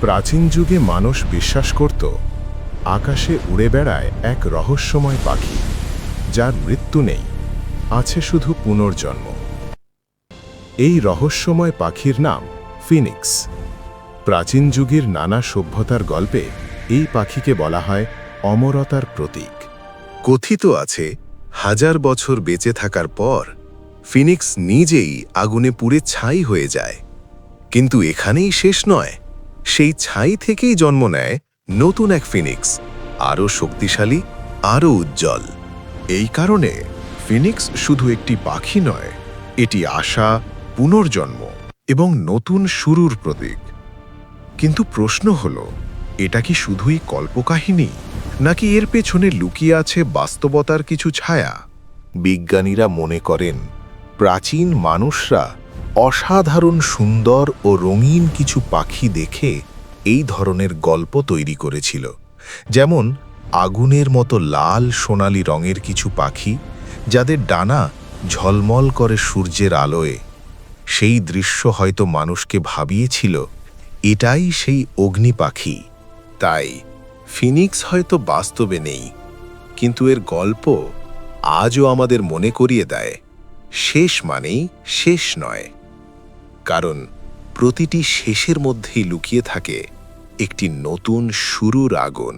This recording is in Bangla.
প্রাচীন যুগে মানুষ বিশ্বাস করত আকাশে উড়ে বেড়ায় এক রহস্যময় পাখি, যার মৃত্যু নেই, আছে শুধু পুনর্জন্ম। এই রহস্যময় পাখির নাম ফিনিক্স। প্রাচীন যুগের নানা সভ্যতার গল্পে এই পাখিকে বলা হয় অমরতার প্রতীক। কথিত আছে, 1000 বছর বেঁচে থাকার পর ফিনিক্স নিজেই আগুনে পুড়ে ছাই হয়ে যায়। কিন্তু এখানেই শেষ নয়, সেই ছাই থেকেই জন্ম নেয় নতুন এক ফিনিক্স, আরও শক্তিশালী, আরও উজ্জ্বল। এই কারণে ফিনিক্স শুধু একটি পাখি নয়, এটি আশা, পুনর্জন্ম এবং নতুন শুরুর প্রতীক। কিন্তু প্রশ্ন হল, এটা কি শুধুই কল্পকাহিনী, নাকি এর পেছনে লুকিয়ে আছে বাস্তবতার কিছু ছায়া? বিজ্ঞানীরা মনে করেন প্রাচীন মানুষরা অসাধারণ সুন্দর ও রঙিন কিছু পাখি দেখে এই ধরনের গল্প তৈরি করেছিল। যেমন আগুনের মতো লাল সোনালি রঙের কিছু পাখি, যাদের ডানা ঝলমল করে সূর্যের আলোয়। সেই দৃশ্য হয়তো মানুষকে ভাবিয়েছিল এটাই সেই অগ্নি পাখি। তাই ফিনিক্স হয়তো বাস্তবে নেই, কিন্তু এর গল্প আজও আমাদের মনে করিয়ে দেয়, শেষ মানেই শেষ নয়। কারণ প্রতিটি শেষের মধ্যেই লুকিয়ে থাকে একটি নতুন শুরুর আগুন।